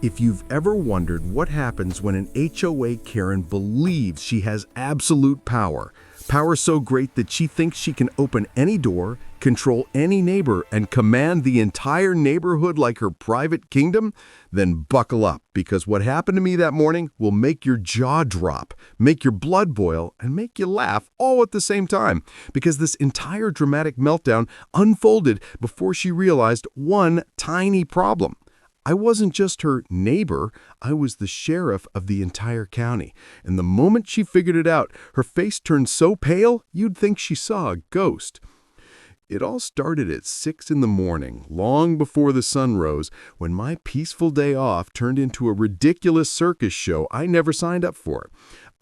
If you've ever wondered what happens when an HOA Karen believes she has absolute power, power so great that she thinks she can open any door, control any neighbor, and command the entire neighborhood like her private kingdom, then buckle up, because what happened to me that morning will make your jaw drop, make your blood boil, and make you laugh all at the same time, because this entire dramatic meltdown unfolded before she realized one tiny problem. I wasn't just her neighbor, I was the sheriff of the entire county. And the moment she figured it out, her face turned so pale, you'd think she saw a ghost. It all started at 6 in the morning, long before the sun rose, when my peaceful day off turned into a ridiculous circus show I never signed up for.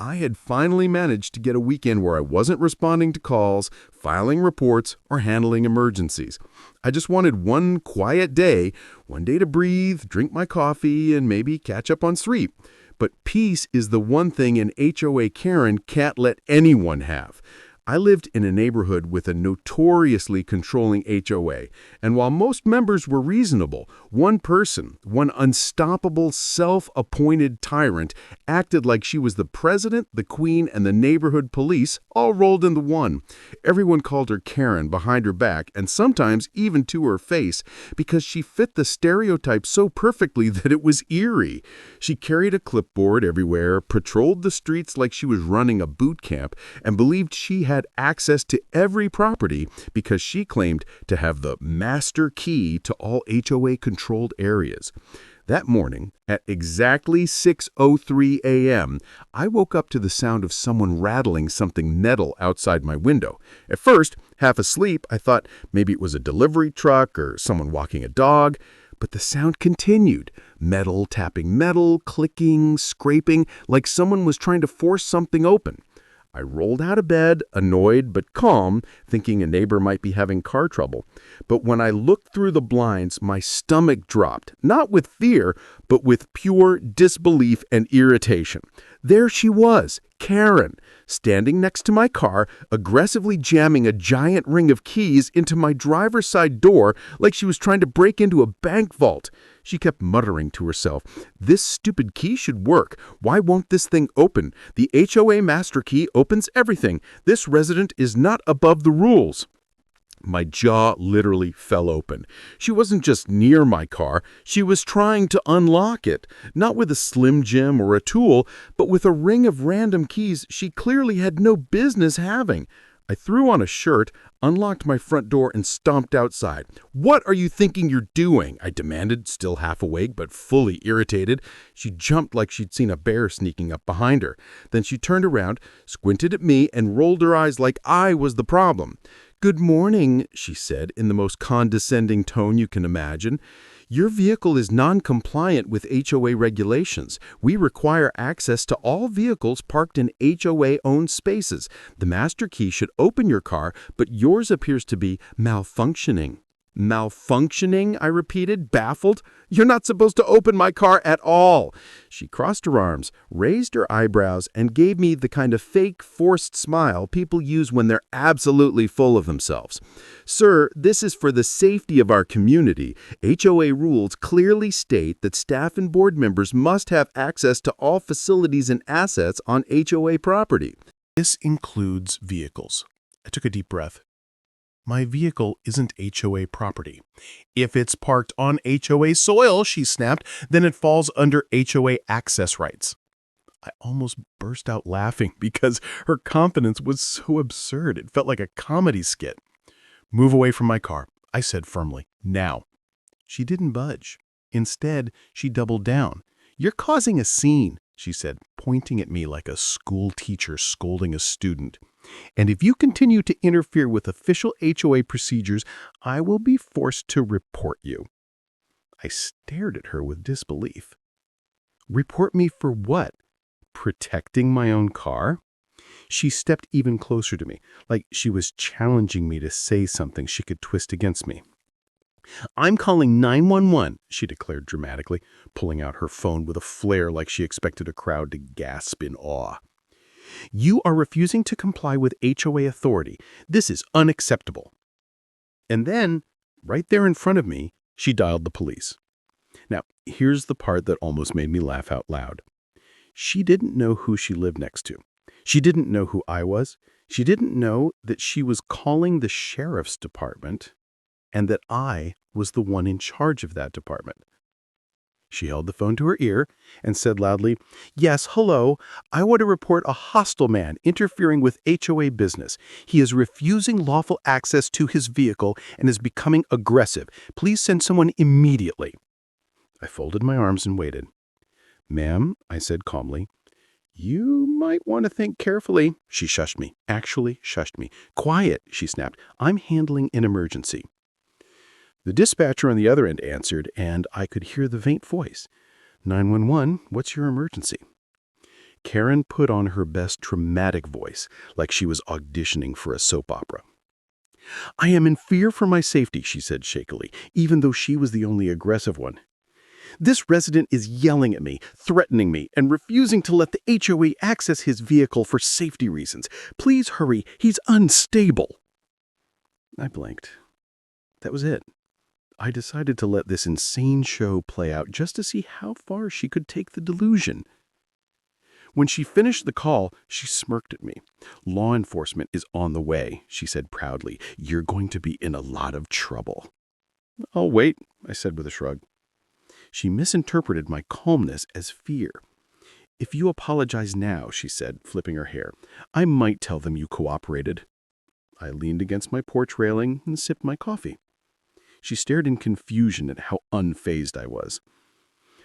I had finally managed to get a weekend where I wasn't responding to calls, filing reports, or handling emergencies. I just wanted one quiet day, one day to breathe, drink my coffee, and maybe catch up on sleep. But peace is the one thing an HOA Karen can't let anyone have. I lived in a neighborhood with a notoriously controlling HOA, and while most members were reasonable, one person, one unstoppable, self-appointed tyrant, acted like she was the president, the queen, and the neighborhood police, all rolled into one. Everyone called her Karen behind her back, and sometimes even to her face, because she fit the stereotype so perfectly that it was eerie. She carried a clipboard everywhere, patrolled the streets like she was running a boot camp, and believed she had access to every property because she claimed to have the master key to all HOA-controlled areas. That morning, at exactly 6:03 a.m., I woke up to the sound of someone rattling something metal outside my window. At first, half asleep, I thought maybe it was a delivery truck or someone walking a dog. But the sound continued, metal tapping metal, clicking, scraping, like someone was trying to force something open. I rolled out of bed, annoyed but calm, thinking a neighbor might be having car trouble. But when I looked through the blinds, my stomach dropped, not with fear, but with pure disbelief and irritation. There she was, Karen, standing next to my car, aggressively jamming a giant ring of keys into my driver's side door like she was trying to break into a bank vault. She kept muttering to herself, "This stupid key should work. Why won't this thing open? The HOA master key opens everything. This resident is not above the rules." My jaw literally fell open. She wasn't just near my car, she was trying to unlock it, not with a Slim Jim or a tool, but with a ring of random keys she clearly had no business having. I threw on a shirt, unlocked my front door, and stomped outside. "What are you thinking you're doing?" I demanded, still half awake but fully irritated. She jumped like she'd seen a bear sneaking up behind her. Then she turned around, squinted at me, and rolled her eyes like I was the problem. "Good morning," she said in the most condescending tone you can imagine. "Your vehicle is non-compliant with HOA regulations. We require access to all vehicles parked in HOA-owned spaces. The master key should open your car, but yours appears to be malfunctioning." "Malfunctioning?" I repeated, baffled. "You're not supposed to open my car at all." She crossed her arms, raised her eyebrows, and gave me the kind of fake, forced smile people use when they're absolutely full of themselves. "Sir, this is for the safety of our community. HOA rules clearly state that staff and board members must have access to all facilities and assets on HOA property." This includes vehicles. I took a deep breath. My vehicle isn't HOA property. If it's parked on HOA soil, she snapped, then it falls under HOA access rights. I almost burst out laughing because her confidence was so absurd. It felt like a comedy skit. "Move away from my car," I said firmly. "Now." She didn't budge. Instead, she doubled down. "You're causing a scene," she said, pointing at me like a school teacher scolding a student. "And if you continue to interfere with official HOA procedures, I will be forced to report you." I stared at her with disbelief. "Report me for what? Protecting my own car?" She stepped even closer to me, like she was challenging me to say something she could twist against me. "I'm calling 911, she declared dramatically, pulling out her phone with a flare like she expected a crowd to gasp in awe. "You are refusing to comply with HOA authority. This is unacceptable." And then, right there in front of me, she dialed the police. Now, here's the part that almost made me laugh out loud. She didn't know who she lived next to. She didn't know who I was. She didn't know that she was calling the sheriff's department and that I was the one in charge of that department. She held the phone to her ear and said loudly, "Yes, hello. I want to report a hostile man interfering with HOA business. He is refusing lawful access to his vehicle and is becoming aggressive. Please send someone immediately." I folded my arms and waited. "Ma'am," I said calmly, "you might want to think carefully." She shushed me. Actually shushed me. "Quiet," she snapped. "I'm handling an emergency." The dispatcher on the other end answered, and I could hear the faint voice. 911, what's your emergency? Karen put on her best dramatic voice, like she was auditioning for a soap opera. "I am in fear for my safety," she said shakily, even though she was the only aggressive one. "This resident is yelling at me, threatening me, and refusing to let the HOA access his vehicle for safety reasons. Please hurry, he's unstable." I blinked. That was it. I decided to let this insane show play out just to see how far she could take the delusion. When she finished the call, she smirked at me. "Law enforcement is on the way," she said proudly. "You're going to be in a lot of trouble." "I'll wait," I said with a shrug. She misinterpreted my calmness as fear. "If you apologize now," she said, flipping her hair, "I might tell them you cooperated." I leaned against my porch railing and sipped my coffee. She stared in confusion at how unfazed I was.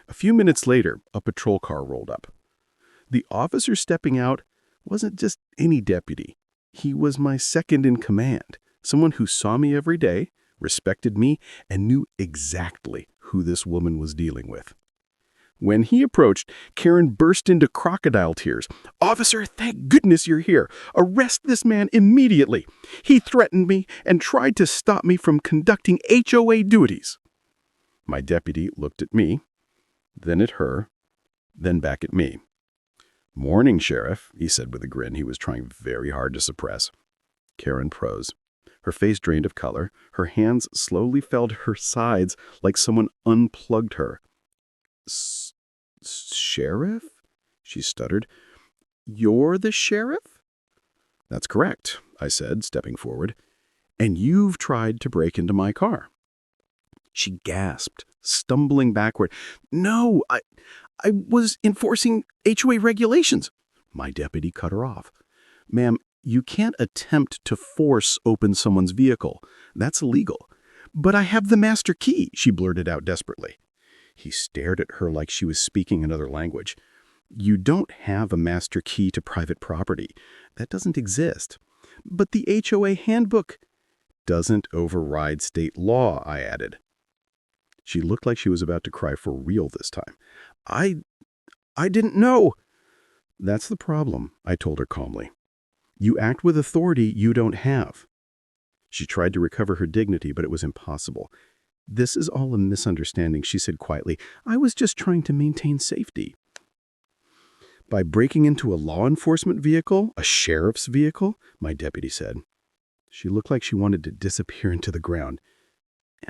A few minutes later, a patrol car rolled up. The officer stepping out wasn't just any deputy. He was my second in command, someone who saw me every day, respected me, and knew exactly who this woman was dealing with. When he approached, Karen burst into crocodile tears. "Officer, thank goodness you're here. Arrest this man immediately. He threatened me and tried to stop me from conducting HOA duties." My deputy looked at me, then at her, then back at me. "Morning, Sheriff," he said with a grin he was trying very hard to suppress. Karen froze. Her face drained of color. Her hands slowly fell to her sides like someone unplugged her. "Sheriff?" she stuttered. "You're the sheriff?" "That's correct," I said, stepping forward. "And you've tried to break into my car." She gasped, stumbling backward. "No, I was enforcing HOA regulations." My deputy cut her off. "Ma'am, you can't attempt to force open someone's vehicle. That's illegal." "But I have the master key," she blurted out desperately. He stared at her like she was speaking another language. "You don't have a master key to private property. That doesn't exist." "But the HOA handbook—" "Doesn't override state law," I added. She looked like she was about to cry for real this time. I didn't know." "That's the problem," I told her calmly. "You act with authority you don't have." She tried to recover her dignity, but it was impossible. "This is all a misunderstanding," she said quietly. "I was just trying to maintain safety." "By breaking into a law enforcement vehicle, a sheriff's vehicle?" my deputy said. She looked like she wanted to disappear into the ground.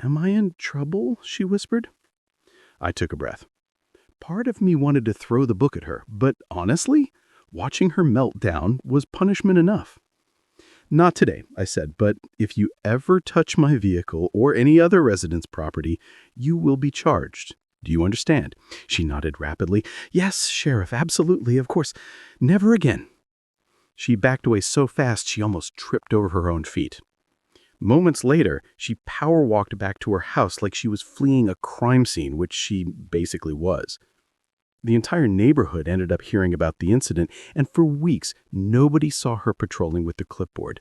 "Am I in trouble?" she whispered. I took a breath. Part of me wanted to throw the book at her, but honestly, watching her melt down was punishment enough. "Not today," I said, "but if you ever touch my vehicle or any other resident's property, you will be charged. Do you understand?" She nodded rapidly. "Yes, Sheriff, absolutely, of course. Never again." She backed away so fast she almost tripped over her own feet. Moments later, she power-walked back to her house like she was fleeing a crime scene, which she basically was. The entire neighborhood ended up hearing about the incident, and for weeks, nobody saw her patrolling with the clipboard.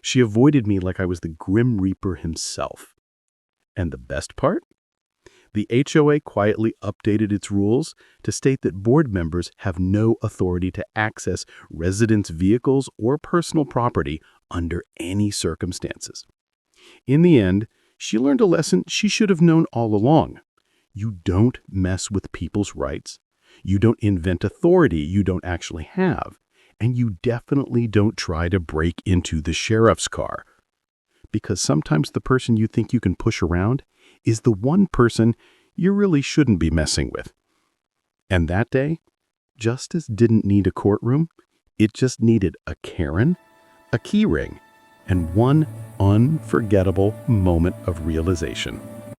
She avoided me like I was the Grim Reaper himself. And the best part? The HOA quietly updated its rules to state that board members have no authority to access residents' vehicles or personal property under any circumstances. In the end, she learned a lesson she should have known all along. You don't mess with people's rights. You don't invent authority you don't actually have. And you definitely don't try to break into the sheriff's car. Because sometimes the person you think you can push around is the one person you really shouldn't be messing with. And that day, justice didn't need a courtroom. It just needed a Karen, a key ring, and one unforgettable moment of realization.